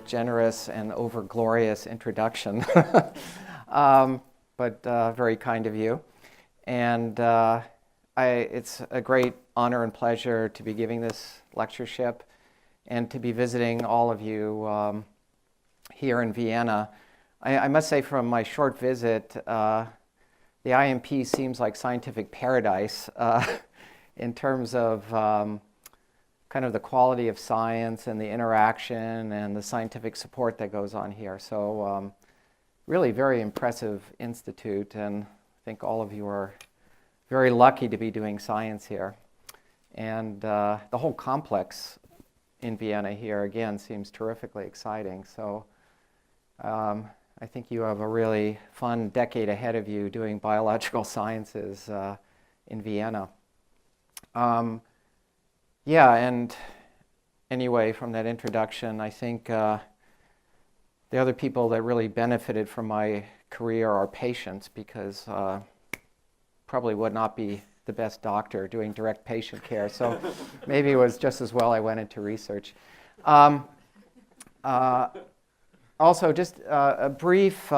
generous and over-glorious introduction, but very kind of you. And it's a great honor and pleasure to be giving this lectureship and to be visiting all of you here in Vienna. I must say from my short visit, the IMP seems like scientific paradise in terms of kind of the quality of science and the interaction and the scientific support that goes on here. So really very impressive institute, and I think all of you are very lucky to be doing science here. And the whole complex in Vienna here, again, seems terrifically exciting. So I think you have a really fun decade ahead of you doing biological sciences in Vienna. Yeah, and anyway, from that introduction, I think the other people that really benefited from my career are patients, because probably would not be the best doctor doing direct patient care. So maybe it was just as well I went into research. Also, just a brief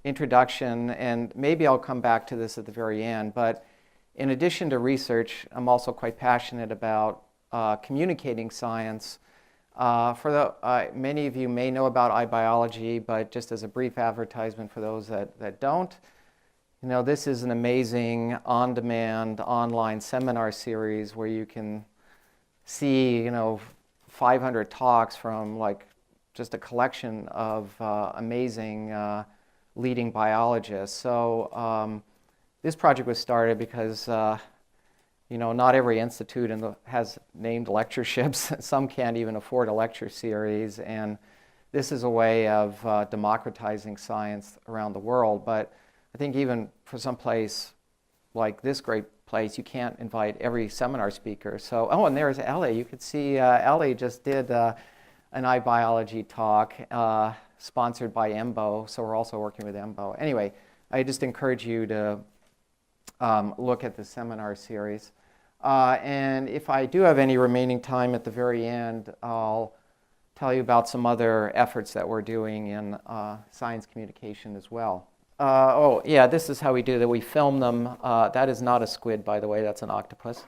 introduction, and maybe I'll come back to this at the very end, but in addition to research, I'm also quite passionate about communicating science. Many of you may know about iBiology, but just as a brief advertisement for those that don't, you know, this is an amazing on-demand online seminar series where you can see, you know, 500 talks from like just a collection of amazing leading biologists. So this project was started because you know, not every institute has named lectureships. Some can't even afford a lecture series, and this is a way of democratizing science around the world. But I think even for some place like this great place, you can't invite every seminar speaker. So, oh, and there's Ellie. You could see Ellie just did an iBiology talk sponsored by EMBO, so we're also working with EMBO. Anyway, I just encourage you to look at the seminar series. And if I do have any remaining time at the very end, I'll tell you about some other efforts that we're doing in science communication as well. Oh, yeah, this is how we do that. We film them. That is not a squid, by the way. That's an octopus.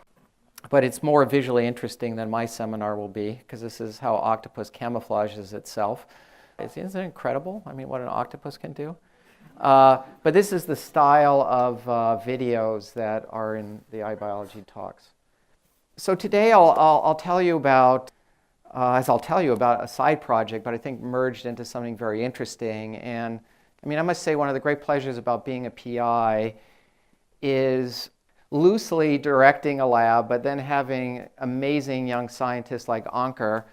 But it's more visually interesting than my seminar will be, because this is how octopus camouflages itself. Isn't it incredible? I mean, what an octopus can do. But this is the style of videos that are in the iBiology talks. So today I'll tell you about, a side project, but I think merged into something very interesting. And I mean, I must say one of the great pleasures about being a PI is loosely directing a lab, but then having amazing young scientists like Anker,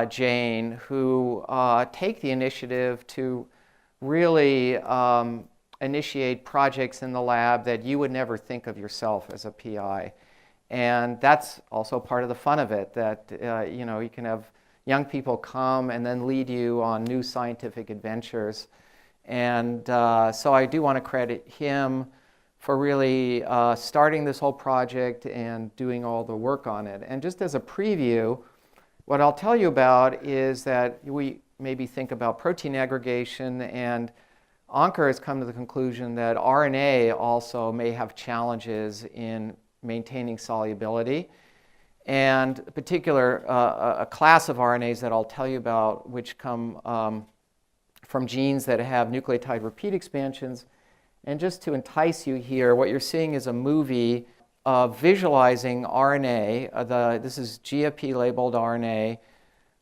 Jane, who take the initiative to really initiate projects in the lab that you would never think of yourself as a PI. And that's also part of the fun of it, that you know, you can have young people come and then lead you on new scientific adventures. And so I do want to credit him for really starting this whole project and doing all the work on it. And just as a preview, what I'll tell you about is that we maybe think about protein aggregation, and Anker has come to the conclusion that RNA also may have challenges in maintaining solubility. And in particular, a class of RNAs that I'll tell you about, which come from genes that have nucleotide repeat expansions. And just to entice you here, what you're seeing is a movie of visualizing RNA. This is GFP-labeled RNA,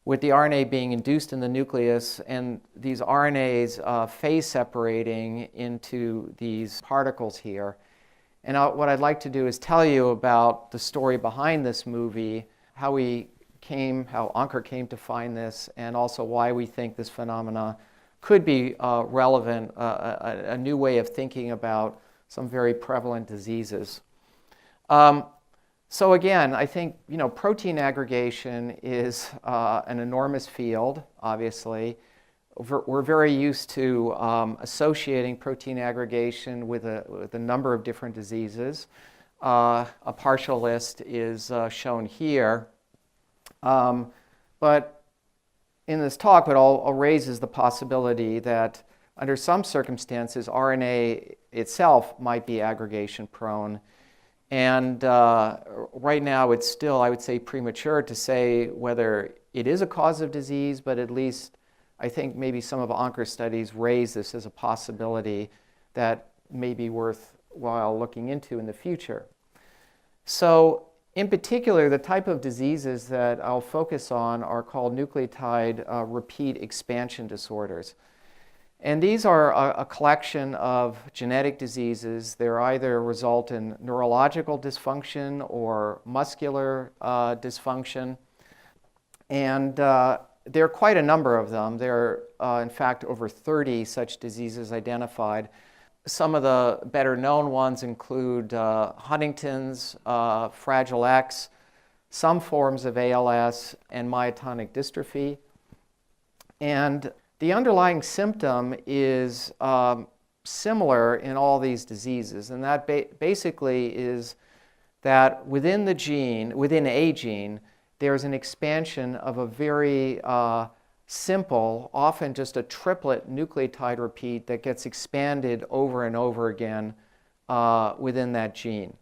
with the RNA being induced in the nucleus, and these RNAs phase separating into these particles here. And what I'd like to do is tell you about the story behind this movie, how Anker came to find this, and also why we think this phenomena could be relevant, a new way of thinking about some very prevalent diseases. So again, I think, you know, protein aggregation is an enormous field, obviously. We're very used to associating protein aggregation with a number of different diseases. A partial list is shown here. But in this talk, but I'll raise is the possibility that under some circumstances, RNA itself might be aggregation prone. And right now, it's still, I would say, premature to say whether it is a cause of disease, but at least I think maybe some of Anker's studies raise this as a possibility that may be worthwhile looking into in the future. So in particular, the type of diseases that I'll focus on are called nucleotide repeat expansion disorders. And these are a collection of genetic diseases. They're either result in neurological dysfunction or muscular dysfunction. And there are quite a number of them. There are, in fact, over 30 such diseases identified. Some of the better known ones include Huntington's, Fragile X, some forms of ALS, and myotonic dystrophy. And the underlying symptom is similar in all these diseases, and that basically is that within a gene, there's an expansion of a very simple, often just a triplet nucleotide repeat that gets expanded over and over again within that gene.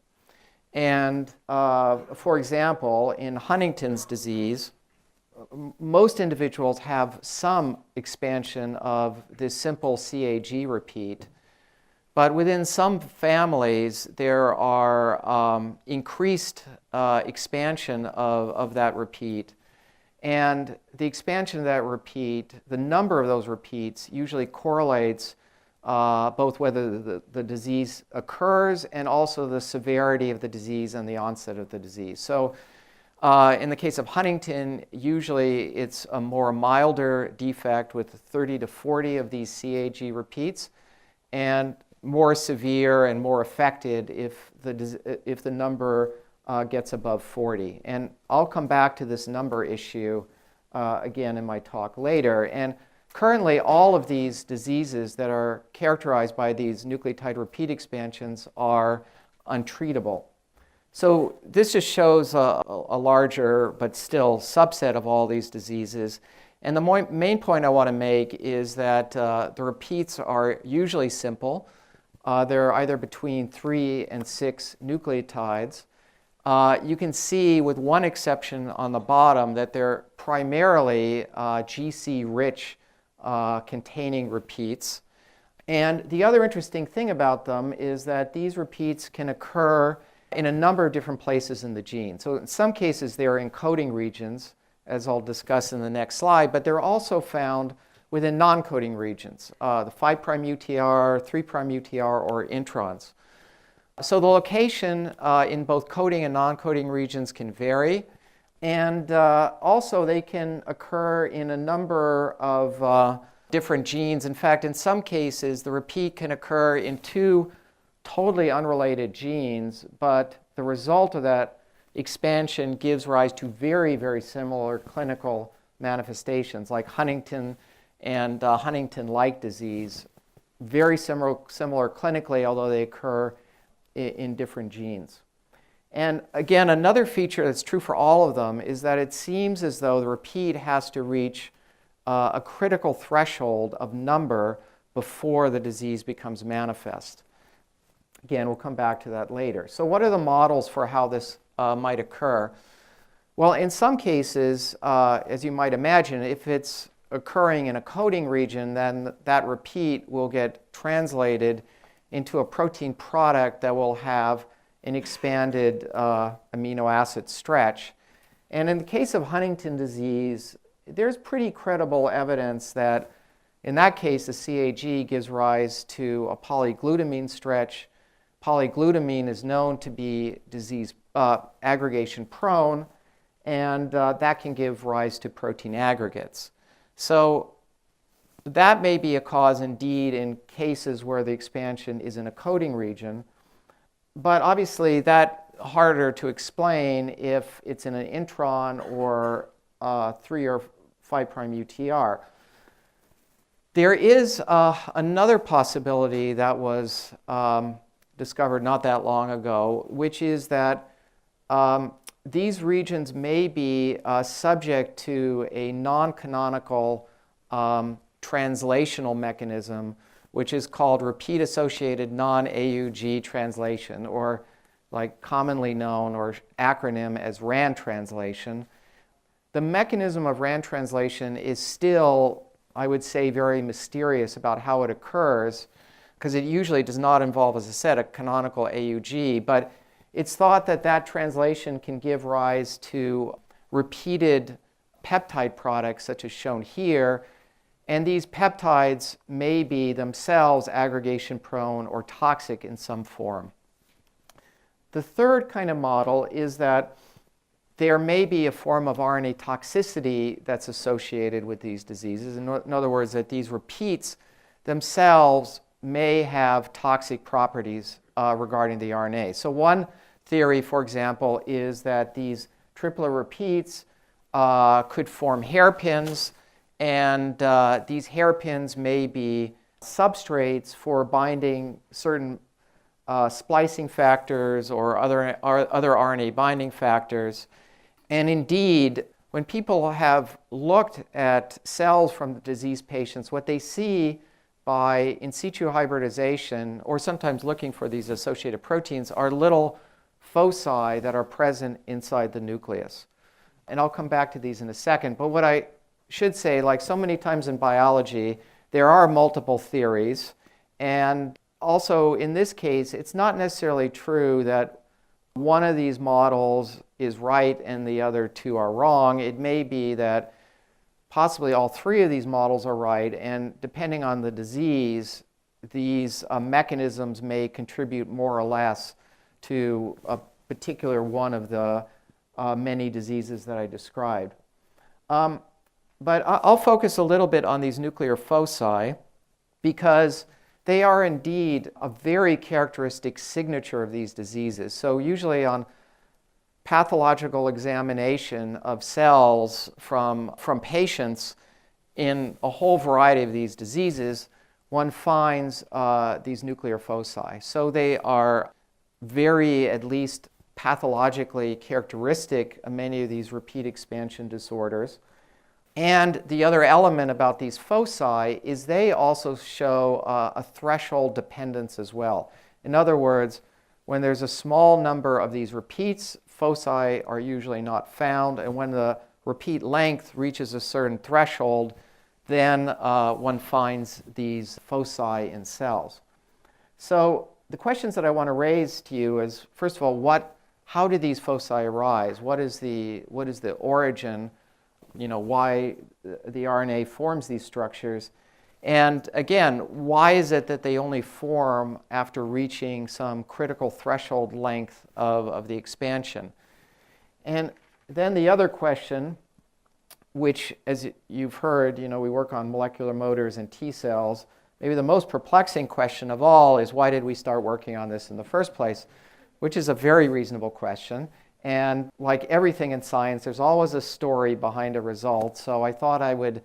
And for example, in Huntington's disease, most individuals have some expansion of this simple CAG repeat, but within some families there are increased expansion of that repeat. And the expansion of that repeat, the number of those repeats usually correlates both whether the disease occurs and also the severity of the disease and the onset of the disease. So in the case of Huntington, usually it's a more milder defect with 30 to 40 of these CAG repeats, and more severe and more affected if the number gets above 40. And I'll come back to this number issue again in my talk later. And currently, all of these diseases that are characterized by these nucleotide repeat expansions are untreatable. So this just shows a larger but still subset of all these diseases. And the main point I want to make is that the repeats are usually simple. They're either between 3 and 6 nucleotides. You can see, with one exception on the bottom, that they're primarily GC-rich containing repeats. And the other interesting thing about them is that these repeats can occur in a number of differ' places in the gene. So in some cases, they're encoding regions, as I'll discuss in the next slide, but they're also found within non-coding regions, the 5' UTR, 3' UTR, or introns. So the location in both coding and non-coding regions can vary, and also they can occur in a number of different genes. In fact, in some cases, the repeat can occur in 2 totally unrelated genes, but the result of that expansion gives rise to very, very similar clinical manifestations, like Huntington and Huntington-like disease. Very similar clinically, although they occur in different genes. And again, another feature that's true for all of them is that it seems as though the repeat has to reach a critical threshold of number before the disease becomes manifest. Again, we'll come back to that later. So what are the models for how this might occur? Well, in some cases, as you might imagine, if it's occurring in a coding region, then that repeat will get translated into a protein product that will have an expanded amino acid stretch. And in the case of Huntington disease, there's pretty credible evidence that in that case, the CAG gives rise to a polyglutamine stretch. Polyglutamine is known to be disease aggregation prone, and that can give rise to protein aggregates. So that may be a cause indeed in cases where the expansion is in a coding region, but obviously that's harder to explain if it's in an intron or 3 or 5' UTR. There is another possibility that was discovered not that long ago, which is that these regions may be subject to a non-canonical translational mechanism, which is called repeat-associated non-AUG translation, or like commonly known or acronym as RAN translation. The mechanism of RAN translation is still, I would say, very mysterious about how it occurs, because it usually does not involve, as I said, a canonical AUG, but it's thought that that translation can give rise to repeated peptide products, such as shown here, and these peptides may be themselves aggregation prone or toxic in some form. The third kind of model is that there may be a form of RNA toxicity that's associated with these diseases. In other words, that these repeats themselves may have toxic properties regarding the RNA. So one theory, for example, is that these triplet repeats could form hairpins, and these hairpins may be substrates for binding certain splicing factors or other RNA binding factors. And indeed, when people have looked at cells from the diseased patients, what they see by in situ hybridization, or sometimes looking for these associated proteins, are little foci that are present inside the nucleus. And I'll come back to these in a second. But what I should say, like so many times in biology, there are multiple theories. And also in this case, it's not necessarily true that one of these models is right and the other two are wrong. It may be that possibly all three of these models are right, and depending on the disease, these mechanisms may contribute more or less to a particular one of the many diseases that I described. But I'll focus a little bit on these nuclear foci because they are indeed a very characteristic signature of these diseases. So usually on pathological examination of cells from patients in a whole variety of these diseases, one finds these nuclear foci. So they are very, at least pathologically characteristic of many of these repeat expansion disorders. And the other element about these foci is they also show a threshold dependence as well. In other words, when there's a small number of these repeats, foci are usually not found, and when the repeat length reaches a certain threshold, then one finds these foci in cells. So the questions that I want to raise to you is, first of all, how do these foci arise? What is the origin? Why the RNA forms these structures. And again, why is it that they only form after reaching some critical threshold length of the expansion? And then the other question, which, as you've heard, we work on molecular motors and T cells. Maybe the most perplexing question of all is, why did we start working on this in the first place? Which is a very reasonable question. And like everything in science, there's always a story behind a result. So I thought I would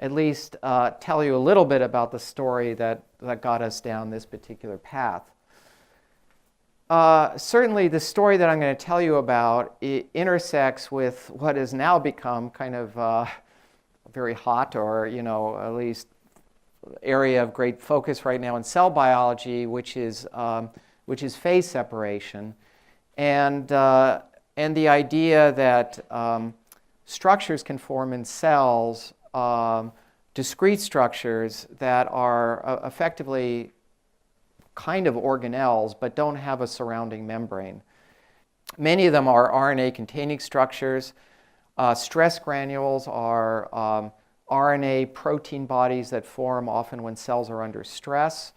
at least tell you a little bit about the story that got us down this particular path. Certainly the story that I'm going to tell you about, it intersects with what has now become kind of very hot, or at least area of great focus right now in cell biology, which is phase separation. And the idea that structures can form in cells, discrete structures that are effectively kind of organelles but don't have a surrounding membrane. Many of them are RNA-containing structures. Stress granules are RNA protein bodies that form often when cells are under stress.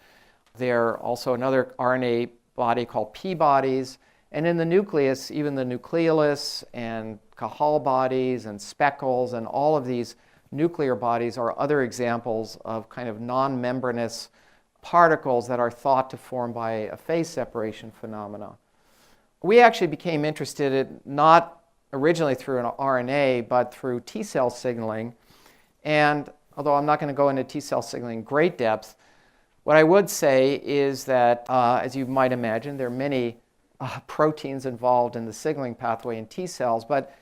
There are also another RNA body called P-bodies. And in the nucleus, even the nucleolus and Cajal bodies and speckles and all of these nuclear bodies are other examples of kind of non-membranous particles that are thought to form by a phase separation phenomena. We actually became interested in, not originally through an RNA, but through T cell signaling. And although I'm not going to go into T cell signaling in great depth, what I would say is that, as you might imagine, there are many proteins involved in the signaling pathway in T cells. But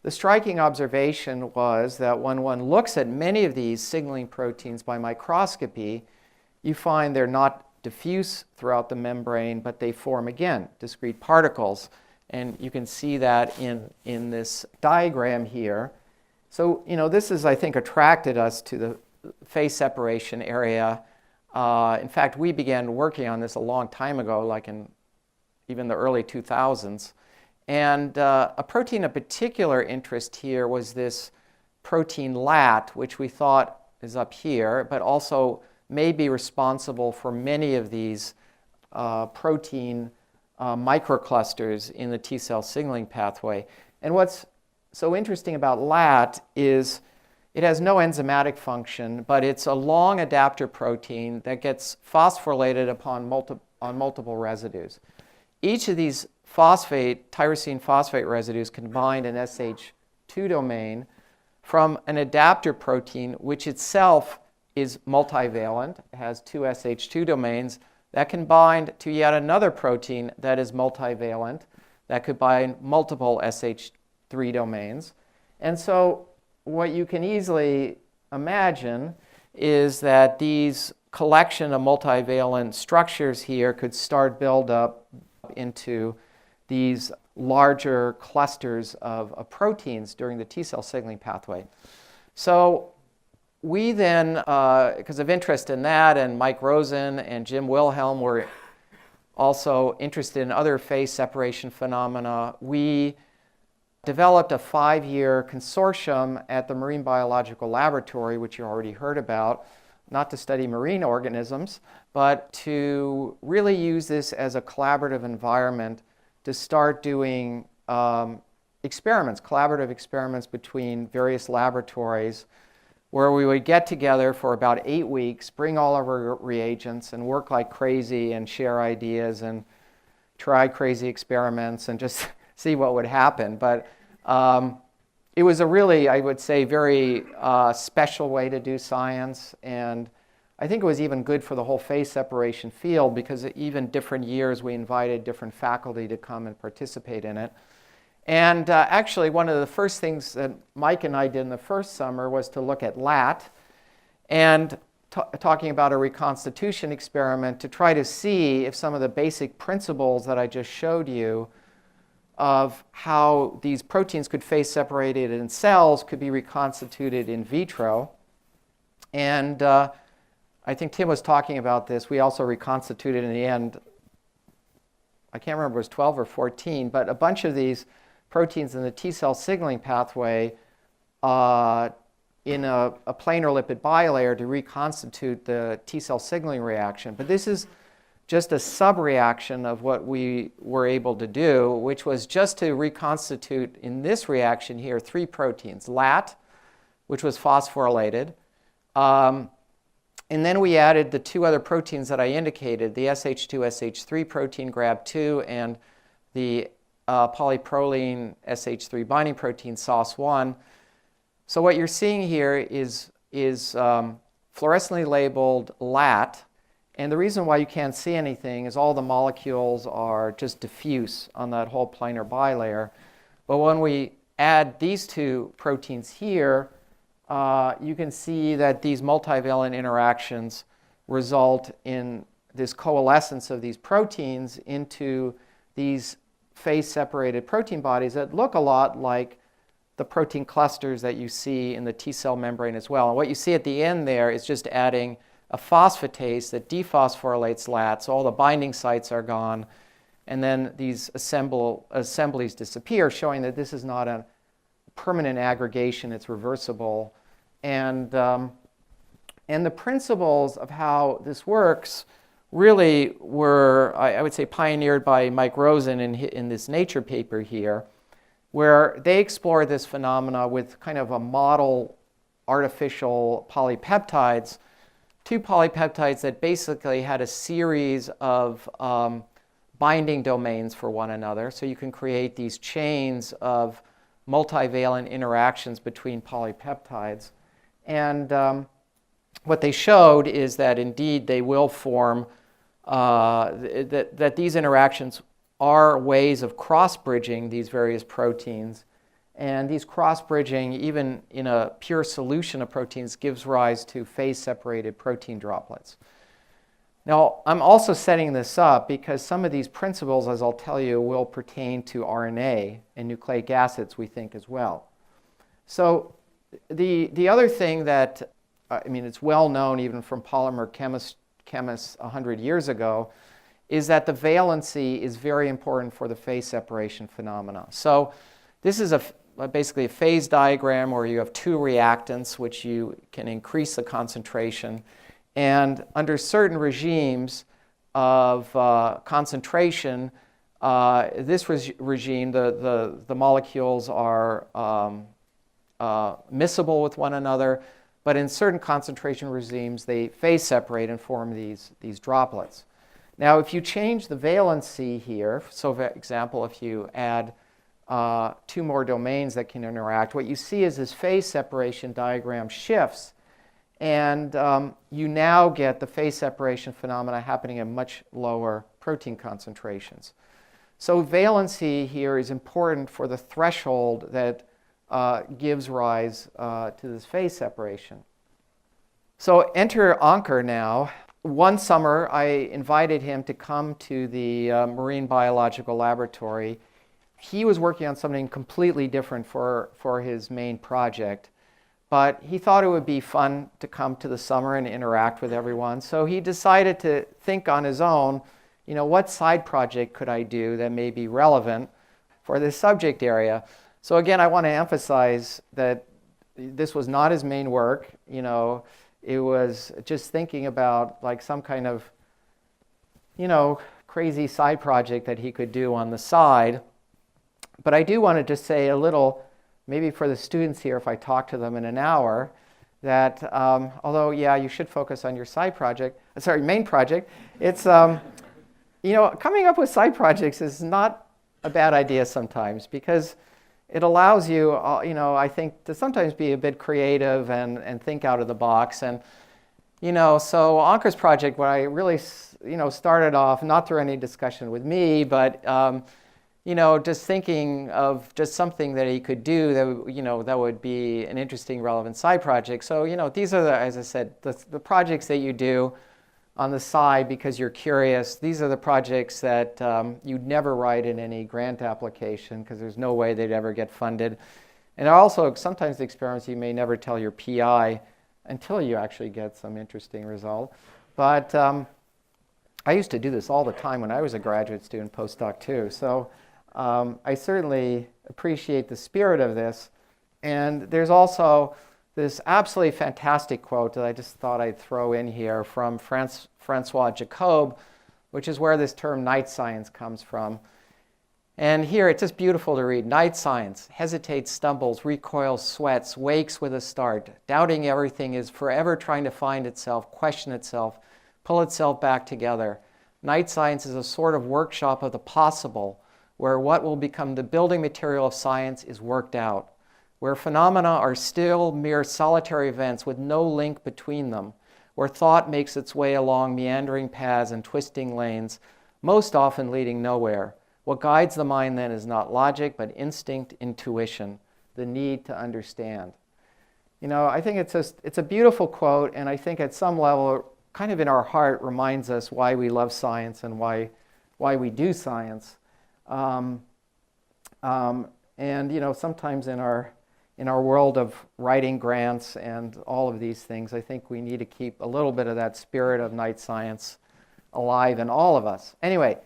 the striking observation was that when one looks at many of these signaling proteins by microscopy, you find they're not diffuse throughout the membrane, but they form, again, discrete particles. And you can see that in this diagram here. So, this has, I think, attracted us to the phase separation area. In fact, we began working on this a long time ago, like in even the early 2000s. And a protein of particular interest here was this protein LAT, which we thought is up here, but also may be responsible for many of these protein microclusters in the T cell signaling pathway. And what's so interesting about LAT is it has no enzymatic function, but it's a long adapter protein that gets phosphorylated on multiple residues. Each of these tyrosine phosphate residues can bind an SH2 domain from an adapter protein, which itself is multivalent. It has two SH2 domains that can bind to yet another protein that is multivalent, that could bind multiple SH3 domains. And so what you can easily imagine is that these collection of multivalent structures here could start build up into these larger clusters of proteins during the T cell signaling pathway. So we then, because of interest in that, and Mike Rosen and Jim Wilhelm were also interested in other phase separation phenomena, we developed a 5-year consortium at the Marine Biological Laboratory, which you already heard about, not to study marine organisms, but to really use this as a collaborative environment to start doing collaborative experiments between various laboratories, where we would get together for about 8 weeks, bring all of our reagents, and work like crazy and share ideas and try crazy experiments and just see what would happen. But it was a really, I would say, very special way to do science. And I think it was even good for the whole phase separation field, because even different years we invited different faculty to come and participate in it. And actually, one of the first things that Mike and I did in the first summer was to look at LAT and talking about a reconstitution experiment to try to see if some of the basic principles that I just showed you of how these proteins could phase separated in cells could be reconstituted in vitro. And I think Tim was talking about this. We also reconstituted in the end, I can't remember if it was 12 or 14, but a bunch of these proteins in the T cell signaling pathway in a planar lipid bilayer to reconstitute the T cell signaling reaction. But this is just a subreaction of what we were able to do, which was just to reconstitute in this reaction here 3 proteins: LAT, which was phosphorylated, and then we added the 2 other proteins that I indicated, the SH2-SH3 protein GRAB2 and the polyproline SH3 binding protein SOS1. So what you're seeing here is fluorescently labeled LAT. And the reason why you can't see anything is all the molecules are just diffuse on that whole planar bilayer. But when we add these 2 proteins here, you can see that these multivalent interactions result in this coalescence of these proteins into these phase-separated protein bodies that look a lot like the protein clusters that you see in the T cell membrane as well. And what you see at the end there is just adding a phosphatase that dephosphorylates LAT, so all the binding sites are gone, and then these assemblies disappear, showing that this is not a permanent aggregation, it's reversible. And the principles of how this works really were, I would say, pioneered by Mike Rosen in this Nature paper here, where they explored this phenomena with kind of a model artificial polypeptides, 2 polypeptides that basically had a series of binding domains for one another. So you can create these chains of multivalent interactions between polypeptides. And what they showed is that indeed they will form, that these interactions are ways of cross-bridging these various proteins. And these cross-bridging, even in a pure solution of proteins, gives rise to phase-separated protein droplets. Now, I'm also setting this up because some of these principles, as I'll tell you, will pertain to RNA and nucleic acids, we think, as well. So the other thing that, it's well known even from polymer chemists 100 years ago, is that the valency is very important for the phase separation phenomena. So this is basically a phase diagram where you have two reactants which you can increase the concentration. And under certain regimes of concentration, this regime, the molecules are miscible with one another, but in certain concentration regimes, they phase separate and form these droplets. Now, if you change the valency here, so for example, if you add two more domains that can interact, what you see is this phase separation diagram shifts, and you now get the phase separation phenomena happening at much lower protein concentrations. So valency here is important for the threshold that gives rise to this phase separation. So enter Anker now. One summer, I invited him to come to the Marine Biological Laboratory. He was working on something completely different for his main project, but he thought it would be fun to come to the summer and interact with everyone. So he decided to think on his own, what side project could I do that may be relevant for this subject area? So again, I want to emphasize that this was not his main work. It was just thinking about like some kind of, crazy side project that he could do on the side. But I do want to just say a little, maybe for the students here, if I talk to them in an hour, that although, yeah, you should focus on your main project, it's, coming up with side projects is not a bad idea sometimes, because it allows you, I think, to sometimes be a bit creative and think out of the box. And, so Anker's project, what I really, started off, not through any discussion with me, but, just thinking of just something that he could do that, that would be an interesting, relevant side project. So, these are, as I said, the projects that you do on the side because you're curious. These are the projects that you'd never write in any grant application because there's no way they'd ever get funded. And also, sometimes the experiments you may never tell your PI until you actually get some interesting result. But I used to do this all the time when I was a graduate student, postdoc too. So I certainly appreciate the spirit of this. And there's also this absolutely fantastic quote that I just thought I'd throw in here from Francois Jacob, which is where this term night science comes from. And here it's just beautiful to read. Night science hesitates, stumbles, recoils, sweats, wakes with a start, doubting everything, is forever trying to find itself, question itself, pull itself back together. Night science is a sort of workshop of the possible, where what will become the building material of science is worked out, where phenomena are still mere solitary events with no link between them, where thought makes its way along meandering paths and twisting lanes, most often leading nowhere. What guides the mind then is not logic, but instinct, intuition, the need to understand. I think it's a beautiful quote, and I think at some level, kind of in our heart, reminds us why we love science and why we do science. And sometimes in our world of writing grants and all of these things, I think we need to keep a little bit of that spirit of night science alive in all of us. Anyway,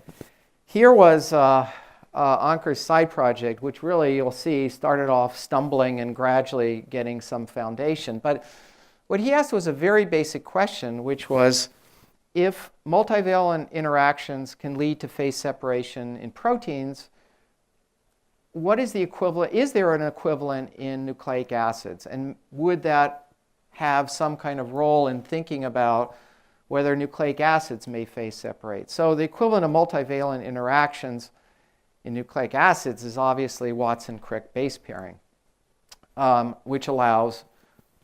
here was Anker's side project, which really, you'll see, started off stumbling and gradually getting some foundation. But what he asked was a very basic question, which was, if multivalent interactions can lead to phase separation in proteins, what is the equivalent? Is there an equivalent in nucleic acids? And would that have some kind of role in thinking about whether nucleic acids may phase separate? So the equivalent of multivalent interactions in nucleic acids is obviously Watson-Crick base pairing, which allows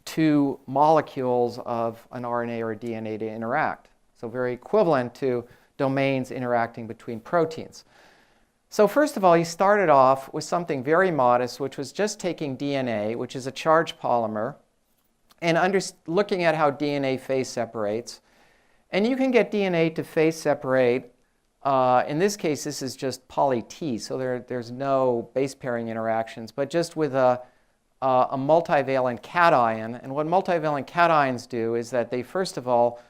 two molecules of an RNA or a DNA to interact. So very equivalent to domains interacting between proteins. So first of all, he started off with something very modest, which was just taking DNA, which is a charged polymer, and looking at how DNA phase separates. And you can get DNA to phase separate. In this case, this is just poly-T, so there's no base pairing interactions, but just with a multivalent cation. And what multivalent cations do is that they, first of all,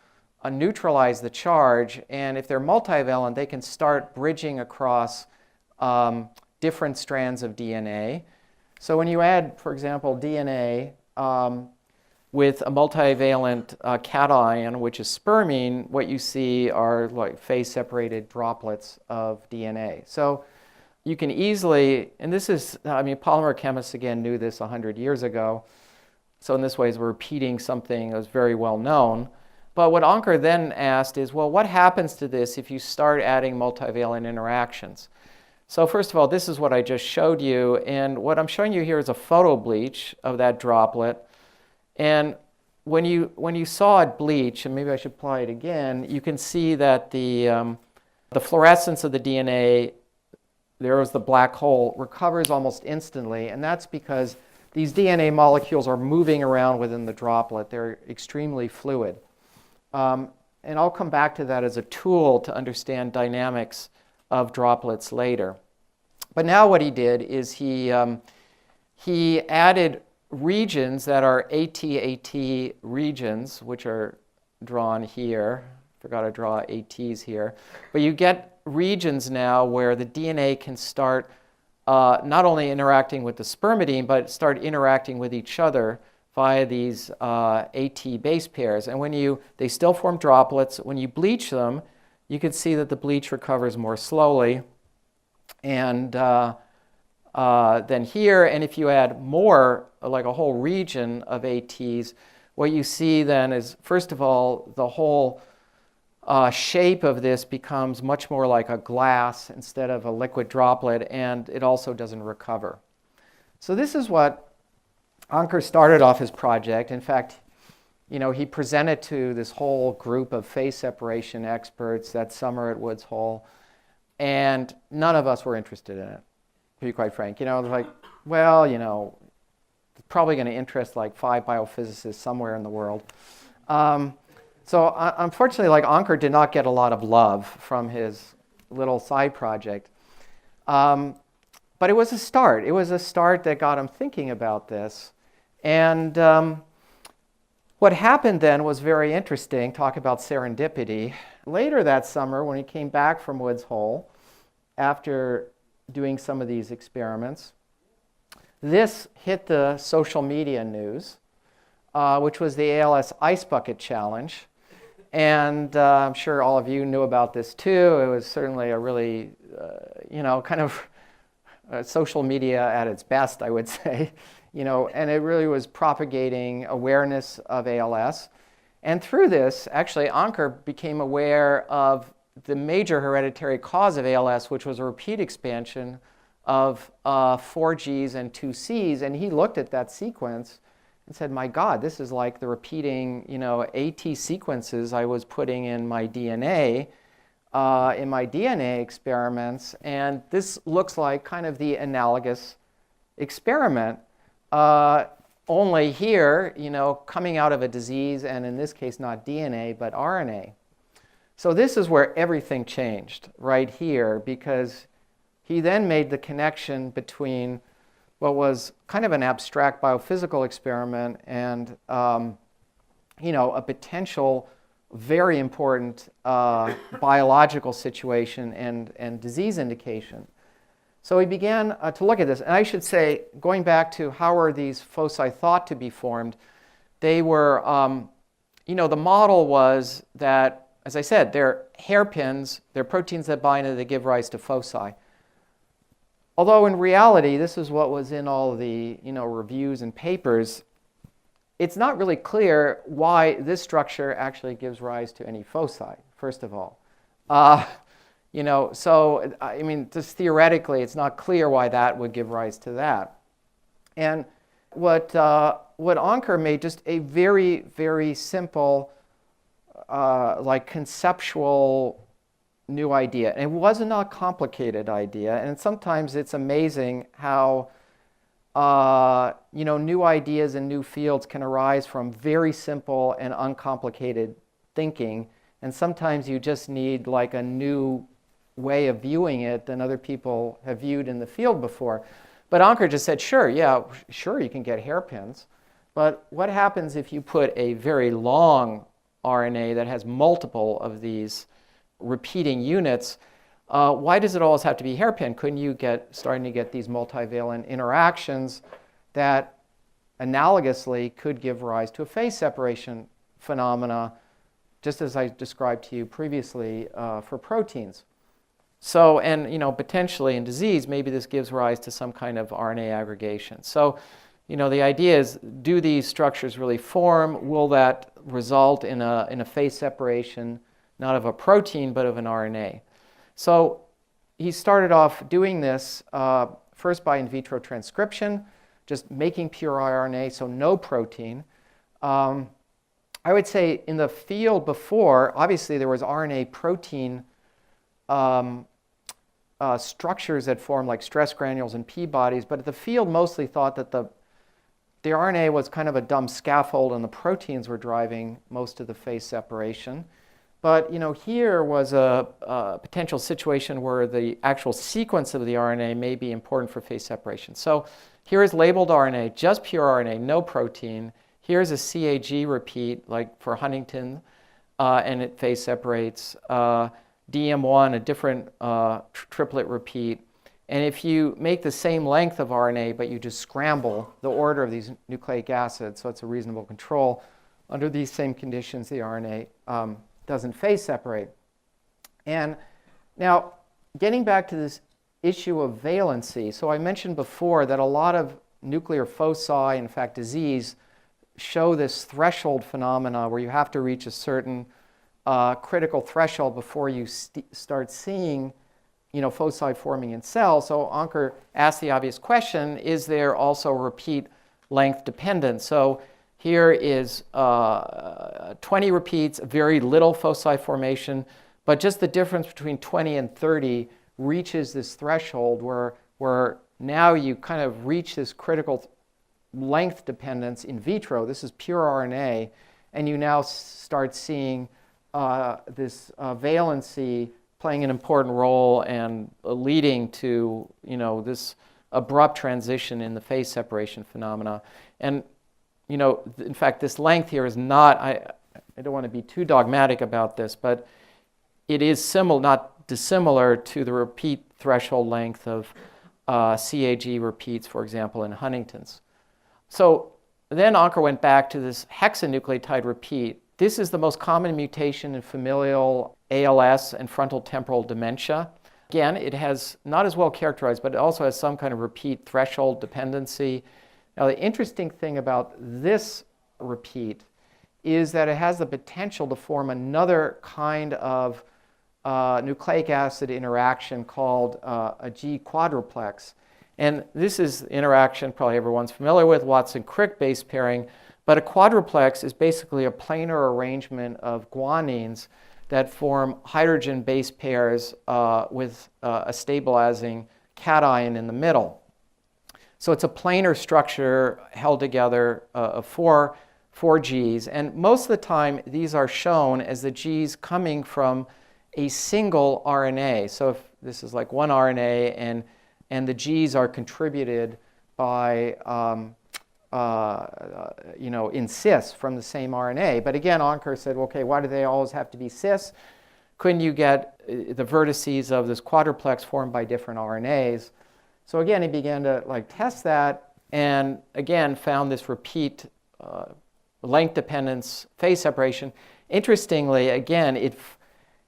neutralize the charge. And if they're multivalent, they can start bridging across different strands of DNA. So when you add, for example, DNA with a multivalent cation, which is spermine, what you see are like phase-separated droplets of DNA. So you can easily, and this is, polymer chemists again knew this 100 years ago. So in this way, we're repeating something that was very well known. But what Anker then asked is, well, what happens to this if you start adding multivalent interactions? So first of all, this is what I just showed you. And what I'm showing you here is a photo bleach of that droplet. And when you saw it bleach, and maybe I should apply it again, you can see that the fluorescence of the DNA, there was the black hole, recovers almost instantly. And that's because these DNA molecules are moving around within the droplet. They're extremely fluid. And I'll come back to that as a tool to understand dynamics of droplets later. But now what he did is he added regions that are AT-AT regions, which are drawn here. Forgot to draw ATs here. But you get regions now where the DNA can start not only interacting with the spermidine, but start interacting with each other via these AT base pairs. And they still form droplets. When you bleach them, you can see that the bleach recovers more slowly. And then here, and if you add more, like a whole region of ATs, what you see then is, first of all, the whole shape of this becomes much more like a glass instead of a liquid droplet, and it also doesn't recover. So this is what Anker started off his project. In fact, he presented to this whole group of phase separation experts that summer at Woods Hole, and none of us were interested in it, to be quite frank. It was like, well, it's probably going to interest like 5 biophysicists somewhere in the world. So unfortunately, Anker did not get a lot of love from his little side project. But it was a start. It was a start that got him thinking about this. And what happened then was very interesting. Talk about serendipity. Later that summer, when he came back from Woods Hole, after doing some of these experiments, this hit the social media news, which was the ALS Ice Bucket Challenge. And I'm sure all of you knew about this too. It was certainly a really, kind of social media at its best, I would say. And it really was propagating awareness of ALS. And through this, actually, Anker became aware of the major hereditary cause of ALS, which was a repeat expansion of 4 Gs and 2 Cs. And he looked at that sequence and said, my God, this is like the repeating, AT sequences I was putting in my DNA experiments. And this looks like kind of the analogous experiment. Only here, coming out of a disease, and in this case, not DNA, but RNA. So this is where everything changed, right here, because he then made the connection between what was kind of an abstract biophysical experiment and, a potential very important biological situation and disease indication. So he began to look at this. And I should say, going back to how are these foci thought to be formed, they were, the model was that, as I said, they're hairpins, they're proteins that bind and they give rise to foci. Although in reality, this is what was in all the reviews and papers, it's not really clear why this structure actually gives rise to any foci, first of all. Just theoretically, it's not clear why that would give rise to that. And what Anker made just a very, very simple, conceptual new idea. And it was a not complicated idea, and sometimes it's amazing how new ideas and new fields can arise from very simple and uncomplicated thinking, and sometimes you just need like a new way of viewing it than other people have viewed in the field before. But Anker just said, sure, you can get hairpins, but what happens if you put a very long RNA that has multiple of these repeating units? Why does it always have to be hairpin? Couldn't you starting to get these multivalent interactions that analogously could give rise to a phase separation phenomena, just as I described to you previously for proteins? So, and potentially in disease, maybe this gives rise to some kind of RNA aggregation. So, the idea is, do these structures really form? Will that result in a phase separation, not of a protein, but of an RNA? So he started off doing this first by in vitro transcription, just making pure RNA, so no protein. I would say in the field before, obviously there was RNA protein structures that form like stress granules and P bodies, but the field mostly thought that the RNA was kind of a dumb scaffold and the proteins were driving most of the phase separation. But here was a potential situation where the actual sequence of the RNA may be important for phase separation. So here is labeled RNA, just pure RNA, no protein. Here's a CAG repeat, like for Huntington, and it phase separates. DM1, a different triplet repeat. And if you make the same length of RNA, but you just scramble the order of these nucleic acids, so it's a reasonable control, under these same conditions, the RNA doesn't phase separate. And now, getting back to this issue of valency, so I mentioned before that a lot of nuclear foci, in fact disease, show this threshold phenomena where you have to reach a certain critical threshold before you start seeing foci forming in cells. So Anker asked the obvious question, is there also repeat length dependence? So here is 20 repeats, very little foci formation, but just the difference between 20 and 30 reaches this threshold where now you kind of reach this critical length dependence in vitro. This is pure RNA, and you now start seeing this valency playing an important role and leading to this abrupt transition in the phase separation phenomena. And in fact, this length here is not, I don't want to be too dogmatic about this, but it is not dissimilar to the repeat threshold length of CAG repeats, for example, in Huntington's. So then Anker went back to this hexanucleotide repeat. This is the most common mutation in familial ALS and frontal temporal dementia. Again, it has not as well characterized, but it also has some kind of repeat threshold dependency. Now, the interesting thing about this repeat is that it has the potential to form another kind of nucleic acid interaction called a G quadruplex. And this is interaction probably everyone's familiar with, Watson-Crick base pairing. But a quadruplex is basically a planar arrangement of guanines that form hydrogen base pairs with a stabilizing cation in the middle. So it's a planar structure held together of four Gs. And most of the time, these are shown as the Gs coming from a single RNA. So if this is like one RNA and the Gs are contributed by in cis from the same RNA. But again, Anker said, okay, why do they always have to be cis? Couldn't you get the vertices of this quadruplex formed by different RNAs? So again, he began to test that, and again found this repeat length dependence phase separation. Interestingly, again,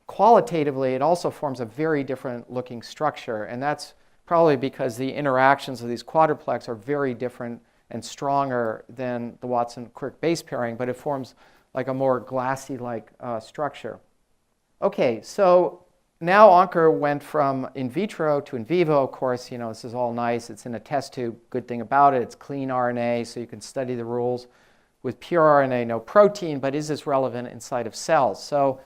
qualitatively it also forms a very different looking structure, and that's probably because the interactions of these quadruplex are very different and stronger than the Watson-Crick base pairing, but it forms like a more glassy-like structure. Okay, so now Anker went from in vitro to in vivo. Of course, this is all nice. It's in a test tube. Good thing about it, it's clean RNA, so you can study the rules with pure RNA, no protein, but is this relevant inside of cells? So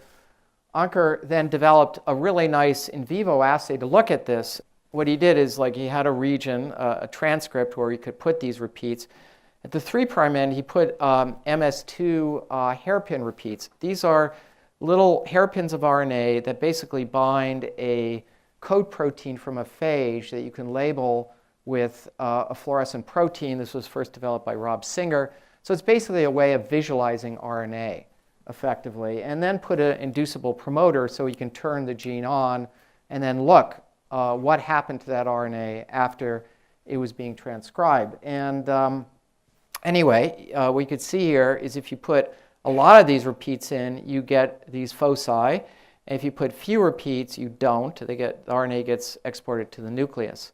Anker then developed a really nice in vivo assay to look at this. What he did is he had a region, a transcript where he could put these repeats. At the 3' end, he put MS2 hairpin repeats. These are little hairpins of RNA that basically bind a coat protein from a phage that you can label with a fluorescent protein. This was first developed by Rob Singer. So it's basically a way of visualizing RNA effectively, and then put an inducible promoter so you can turn the gene on and then look what happened to that RNA after it was being transcribed. And anyway, we could see here is if you put a lot of these repeats in, you get these foci. And if you put few repeats, you don't. The RNA gets exported to the nucleus.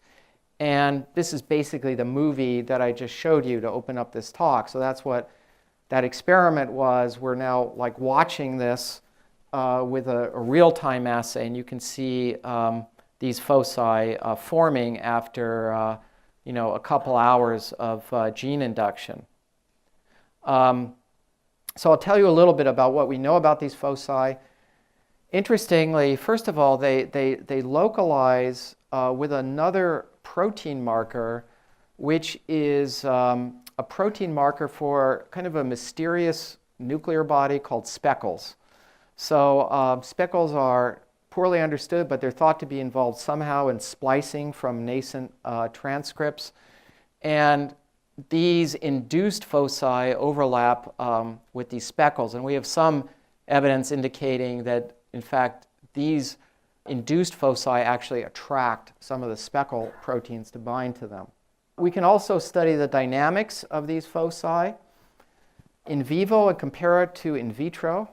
And this is basically the movie that I just showed you to open up this talk. So that's what that experiment was. We're now watching this with a real-time assay, and you can see these foci forming after a couple hours of gene induction. So I'll tell you a little bit about what we know about these foci. Interestingly, first of all, they localize with another protein marker, which is a protein marker for kind of a mysterious nuclear body called speckles. So speckles are poorly understood, but they're thought to be involved somehow in splicing from nascent transcripts. And these induced foci overlap with these speckles. And we have some evidence indicating that, in fact, these induced foci actually attract some of the speckle proteins to bind to them. We can also study the dynamics of these foci in vivo and compare it to in vitro.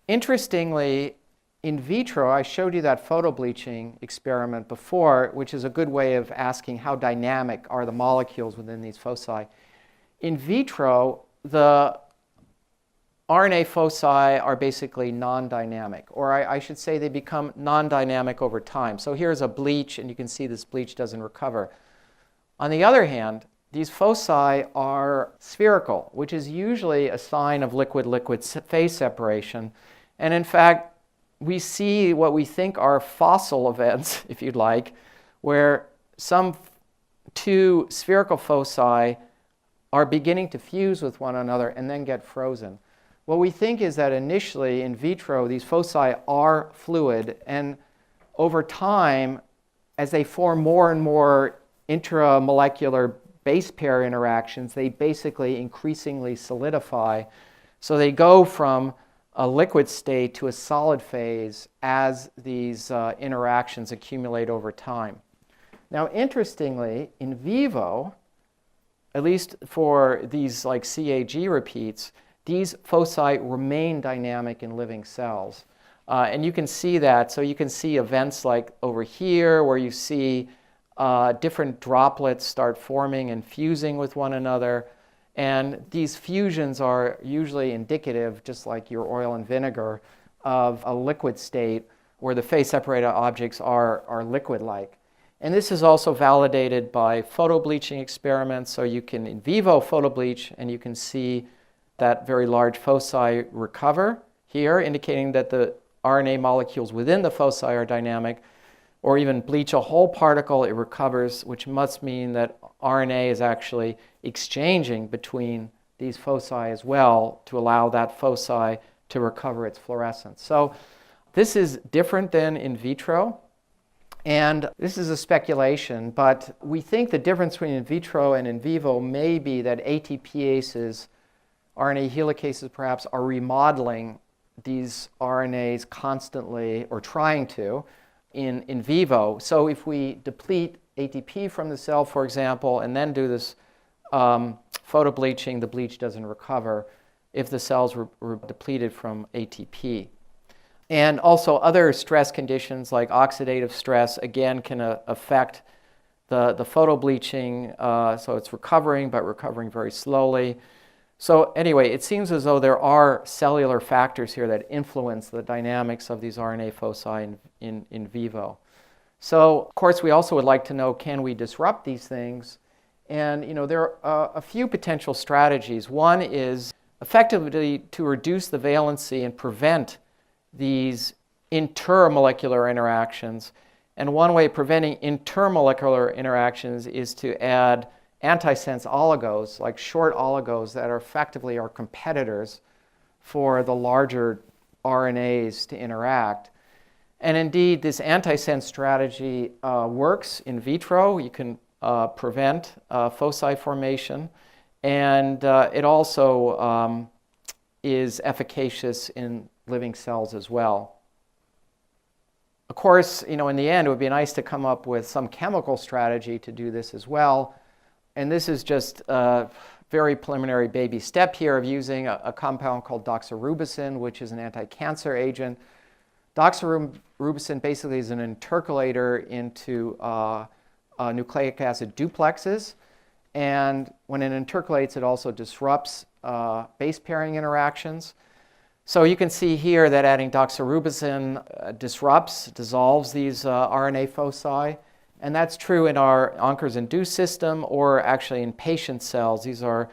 Interestingly, in vitro, I showed you that photobleaching experiment before, which is a good way of asking how dynamic are the molecules within these foci. In vitro, the RNA foci are basically non-dynamic, or I should say they become non-dynamic over time. So here's a bleach, and you can see this bleach doesn't recover. On the other hand, these foci are spherical, which is usually a sign of liquid-liquid phase separation. And in fact, we see what we think are fossil events, if you'd like, where some two spherical foci are beginning to fuse with one another and then get frozen. What we think is that initially, in vitro, these foci are fluid, and over time, as they form more and more intramolecular base pair interactions, they basically increasingly solidify. So they go from a liquid state to a solid phase as these interactions accumulate over time. Now, interestingly, in vivo, at least for these CAG repeats, these foci remain dynamic in living cells. And you can see that. So you can see events like over here where you see different droplets start forming and fusing with one another. And these fusions are usually indicative, just like your oil and vinegar, of a liquid state where the phase-separated objects are liquid-like. And this is also validated by photobleaching experiments. So you can in vivo photobleach, and you can see that very large foci recover here, indicating that the RNA molecules within the foci are dynamic. Or even bleach a whole particle, it recovers, which must mean that RNA is actually exchanging between these foci as well to allow that foci to recover its fluorescence. So this is different than in vitro, and this is a speculation, but we think the difference between in vitro and in vivo may be that ATPases, RNA helicases perhaps, are remodeling these RNAs constantly, or trying to, in vivo. So if we deplete ATP from the cell, for example, and then do this photobleaching, the bleach doesn't recover if the cells were depleted from ATP. And also other stress conditions like oxidative stress, again, can affect the photobleaching. So it's recovering, but recovering very slowly. So anyway, it seems as though there are cellular factors here that influence the dynamics of these RNA foci in vivo. So, of course, we also would like to know, can we disrupt these things? And there are a few potential strategies. One is effectively to reduce the valency and prevent these intermolecular interactions. And one way of preventing intermolecular interactions is to add antisense oligos, like short oligos that are effectively our competitors for the larger RNAs to interact. And indeed, this antisense strategy works in vitro. You can prevent foci formation. And it also is efficacious in living cells as well. Of course, in the end, it would be nice to come up with some chemical strategy to do this as well. And this is just a very preliminary baby step here of using a compound called doxorubicin, which is an anti-cancer agent. Doxorubicin basically is an intercalator into nucleic acid duplexes. And when it intercalates, it also disrupts base pairing interactions. So you can see here that adding doxorubicin dissolves these RNA foci. And that's true in our Onkers-induced system or actually in patient cells. These are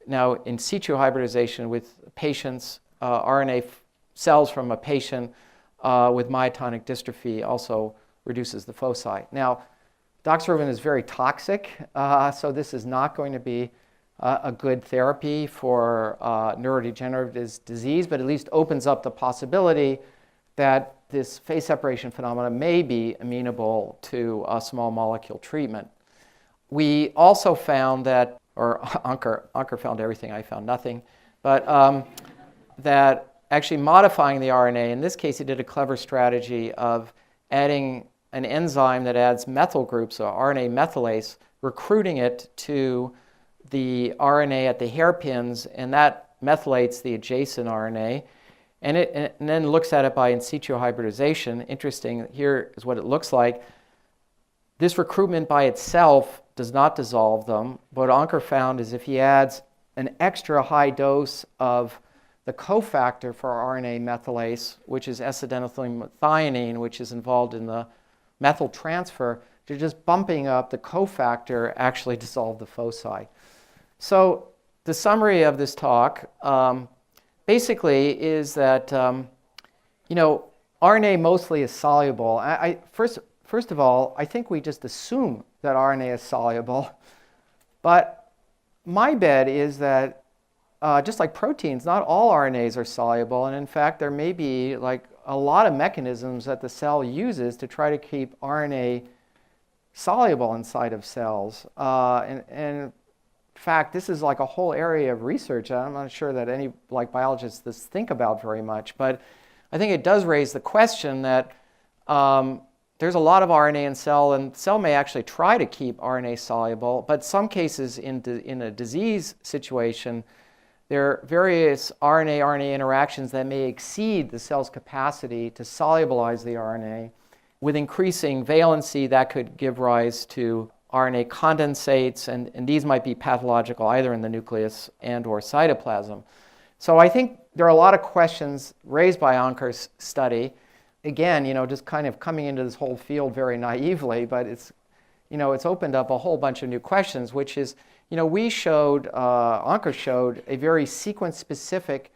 now in situ hybridization with patients, RNA cells from a patient with myotonic dystrophy also reduces the foci. Now, doxorubicin is very toxic, so this is not going to be a good therapy for neurodegenerative disease, but at least opens up the possibility that this phase separation phenomena may be amenable to a small molecule treatment. We also found that, or Anker found everything, I found nothing, but that actually modifying the RNA, in this case he did a clever strategy of adding an enzyme that adds methyl groups, so RNA methylase, recruiting it to the RNA at the hairpins, and that methylates the adjacent RNA. And then looks at it by in situ hybridization. Interesting, here is what it looks like. This recruitment by itself does not dissolve them. What Anker found is if he adds an extra high dose of the cofactor for RNA methylase, which is S-adenylmethionine, which is involved in the methyl transfer, to just bumping up the cofactor actually dissolve the foci. So the summary of this talk basically is that RNA mostly is soluble. First of all, I think we just assume that RNA is soluble. But my bet is that just like proteins, not all RNAs are soluble. And in fact, there may be like a lot of mechanisms that the cell uses to try to keep RNA soluble inside of cells. And in fact, this is like a whole area of research I'm not sure that any biologists think about very much. But I think it does raise the question that there's a lot of RNA in cell, and cell may actually try to keep RNA soluble. But some cases in a disease situation, there are various RNA-RNA interactions that may exceed the cell's capacity to solubilize the RNA. With increasing valency, that could give rise to RNA condensates, and these might be pathological either in the nucleus and or cytoplasm. So I think there are a lot of questions raised by Anker's study. Again, just kind of coming into this whole field very naively, but it's opened up a whole bunch of new questions, which is, we showed, Anker showed a very sequence-specific,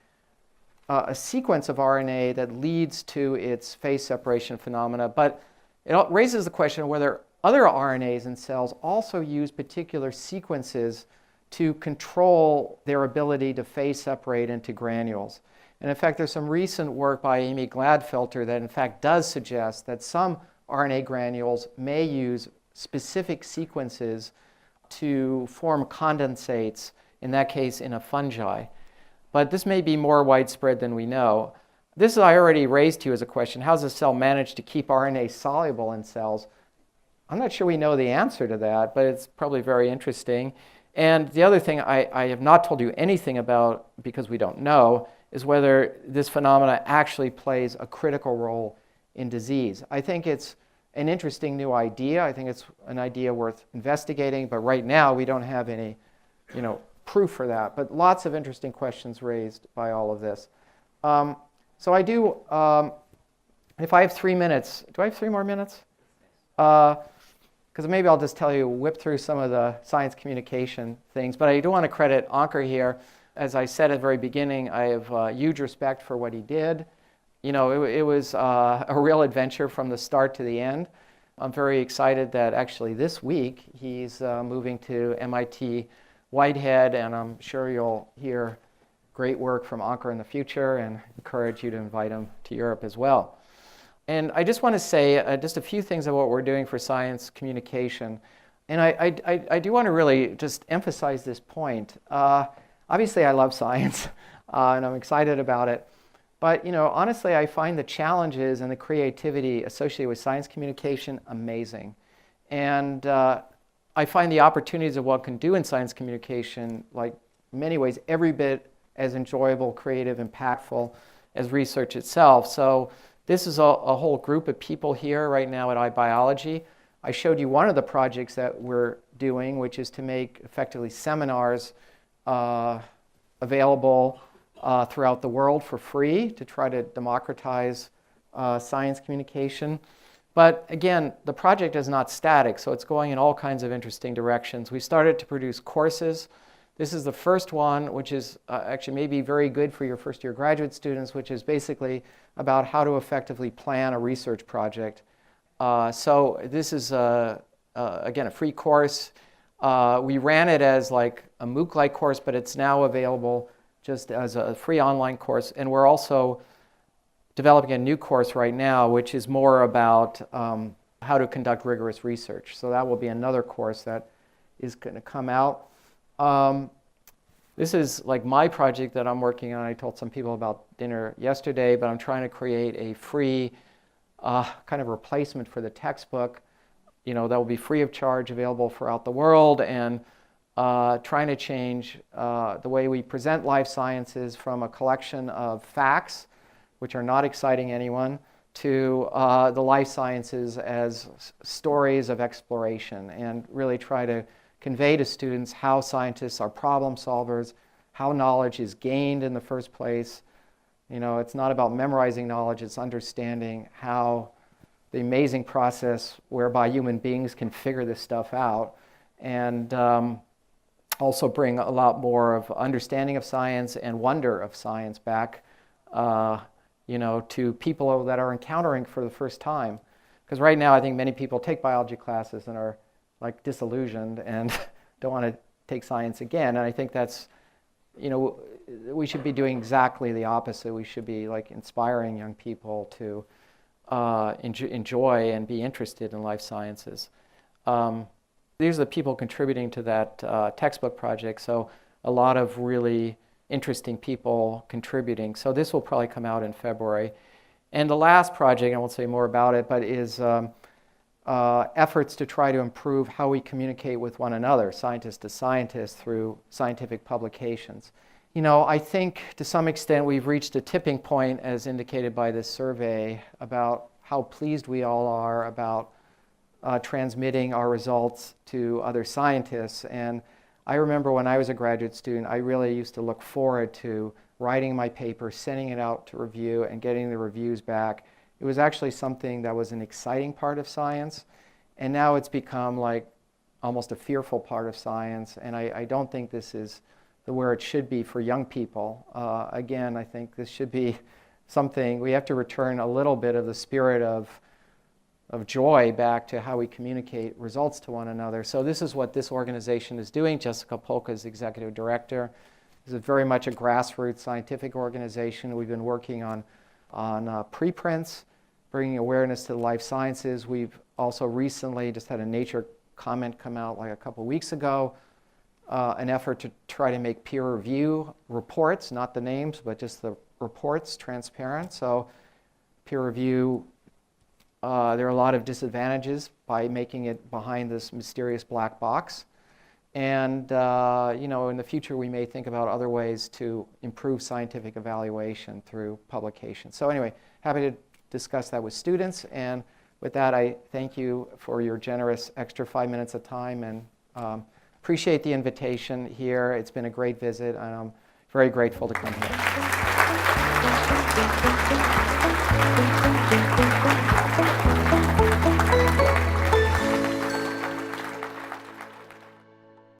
a sequence of RNA that leads to its phase separation phenomena, but it raises the question of whether other RNAs in cells also use particular sequences to control their ability to phase separate into granules. And in fact, there's some recent work by Amy Gladfelter that in fact does suggest that some RNA granules may use specific sequences to form condensates, in that case in a fungi. But this may be more widespread than we know. This I already raised to you as a question. How does a cell manage to keep RNA soluble in cells? I'm not sure we know the answer to that, but it's probably very interesting. And the other thing I have not told you anything about, because we don't know, is whether this phenomena actually plays a critical role in disease. I think it's an interesting new idea. I think it's an idea worth investigating, but right now we don't have any, proof for that. But lots of interesting questions raised by all of this. So I do, if I have 3 minutes, do I have 3 more minutes? Because maybe I'll just whip through some of the science communication things. But I do want to credit Anker here. As I said at the very beginning, I have huge respect for what he did. it was a real adventure from the start to the end. I'm very excited that actually this week he's moving to MIT Whitehead, and I'm sure you'll hear great work from Ankur in the future, and encourage you to invite him to Europe as well. And I just want to say just a few things about what we're doing for science communication. And I do want to really just emphasize this point. Obviously, I love science, and I'm excited about it. But honestly, I find the challenges and the creativity associated with science communication amazing. And I find the opportunities of what can do in science communication, like in many ways, every bit as enjoyable, creative, impactful as research itself. So this is a whole group of people here right now at iBiology. I showed you one of the projects that we're doing, which is to make effectively seminars available throughout the world for free to try to democratize science communication. But again, the project is not static, so it's going in all kinds of interesting directions. We started to produce courses. This is the first one, which is actually maybe very good for your first-year graduate students, which is basically about how to effectively plan a research project. So this is, again, a free course. We ran it as like a MOOC-like course, but it's now available just as a free online course. And we're also developing a new course right now, which is more about how to conduct rigorous research. So that will be another course that is going to come out. This is like my project that I'm working on. I told some people about dinner yesterday, but I'm trying to create a free kind of replacement for the textbook, that will be free of charge, available throughout the world, and trying to change the way we present life sciences from a collection of facts, which are not exciting anyone, to the life sciences as stories of exploration, and really try to convey to students how scientists are problem solvers, how knowledge is gained in the first place. It's not about memorizing knowledge, it's understanding how the amazing process whereby human beings can figure this stuff out, and also bring a lot more of understanding of science and wonder of science back to people that are encountering for the first time. Because right now I think many people take biology classes and are like disillusioned and don't want to take science again. And I think that's, we should be doing exactly the opposite. We should be like inspiring young people to enjoy and be interested in life sciences. These are the people contributing to that textbook project. So a lot of really interesting people contributing. So this will probably come out in February. And the last project, I won't say more about it, but is efforts to try to improve how we communicate with one another, scientist to scientist, through scientific publications. I think to some extent we've reached a tipping point, as indicated by this survey, about how pleased we all are about transmitting our results to other scientists. And I remember when I was a graduate student, I really used to look forward to writing my paper, sending it out to review, and getting the reviews back. It was actually something that was an exciting part of science, and now it's become like almost a fearful part of science, and I don't think this is where it should be for young people. Again, I think this should be something, we have to return a little bit of the spirit of joy back to how we communicate results to one another. So this is what this organization is doing. Jessica Polka is executive director. This is very much a grassroots scientific organization. We've been working on preprints, bringing awareness to the life sciences. We've also recently just had a Nature comment come out like a couple weeks ago, an effort to try to make peer review reports, not the names, but just the reports, transparent. So peer review, there are a lot of disadvantages by making it behind this mysterious black box. And in the future, we may think about other ways to improve scientific evaluation through publication. So anyway, happy to discuss that with students. And with that, I thank you for your generous extra 5 minutes of time, and appreciate the invitation here. It's been a great visit, and I'm very grateful to come here.